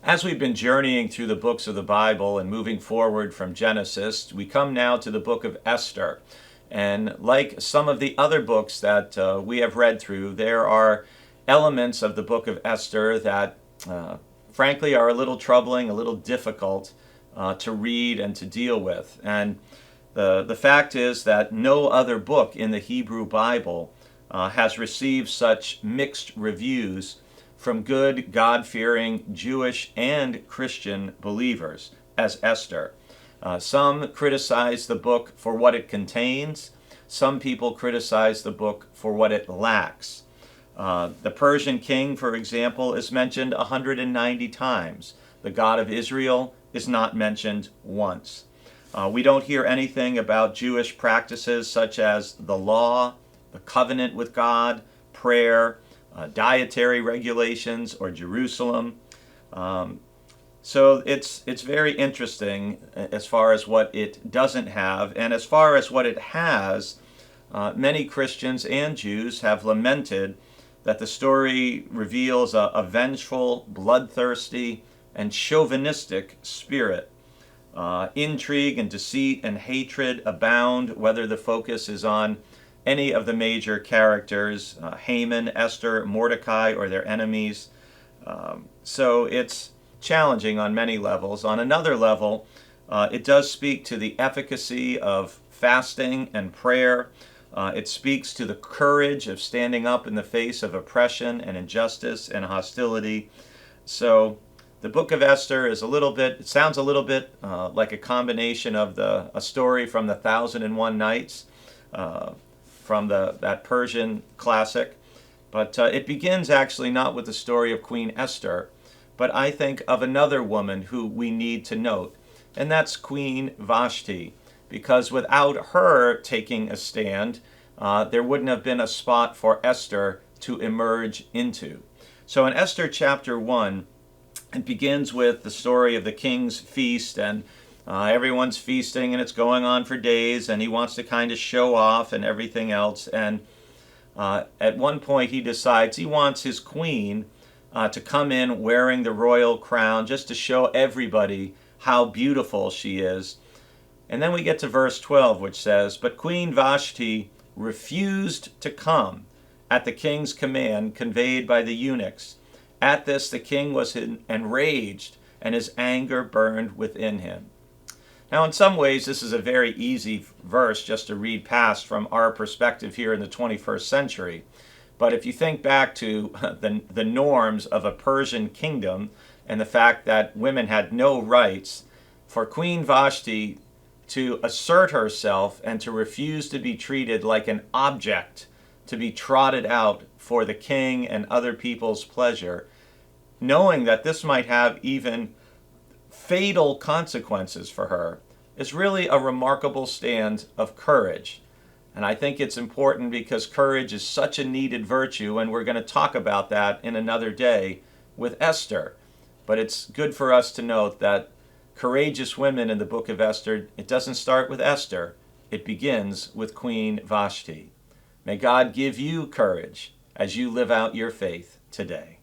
As we've been journeying through the books of the Bible and moving forward from Genesis, we come now to the book of Esther. And like some of the other books that we have read through, there are elements of the book of Esther that frankly are a little troubling, a little difficult to read and to deal with. And the fact is that no other book in the Hebrew Bible has received such mixed reviews from good, God-fearing Jewish and Christian believers as Esther. Some criticize the book for what it contains. Some people criticize the book for what it lacks. The Persian king, for example, is mentioned 190 times. The God of Israel is not mentioned once. We don't hear anything about Jewish practices such as the law, the covenant with God, prayer, dietary regulations, or Jerusalem. So it's very interesting as far as what it doesn't have, and as far as what it has, many Christians and Jews have lamented that the story reveals a vengeful, bloodthirsty, and chauvinistic spirit. Intrigue and deceit and hatred abound, whether the focus is on any of the major characters, Haman, Esther, Mordecai, or their enemies. So it's challenging on many levels. On another level, it does speak to the efficacy of fasting and prayer. It speaks to the courage of standing up in the face of oppression and injustice and hostility. So the book of Esther is it sounds a little bit like a combination of a story from the 1001 Nights, from that Persian classic. But it begins actually not with the story of Queen Esther, but I think of another woman who we need to note, and that's Queen Vashti, because without her taking a stand, there wouldn't have been a spot for Esther to emerge into. So in Esther chapter 1, it begins with the story of the king's feast, and everyone's feasting and it's going on for days, and he wants to kind of show off and everything else. And at one point he decides he wants his queen to come in wearing the royal crown just to show everybody how beautiful she is. And then we get to verse 12, which says, "But Queen Vashti refused to come at the king's command conveyed by the eunuchs. At this the king was enraged, and his anger burned within him." Now, in some ways, this is a very easy verse just to read past from our perspective here in the 21st century. But if you think back to the norms of a Persian kingdom and the fact that women had no rights, for Queen Vashti to assert herself and to refuse to be treated like an object to be trotted out for the king and other people's pleasure, knowing that this might have even fatal consequences for her, is really a remarkable stand of courage. And I think it's important because courage is such a needed virtue, and we're going to talk about that in another day with Esther. But it's good for us to note that courageous women in the book of Esther, it doesn't start with Esther, it begins with Queen Vashti. May God give you courage as you live out your faith today.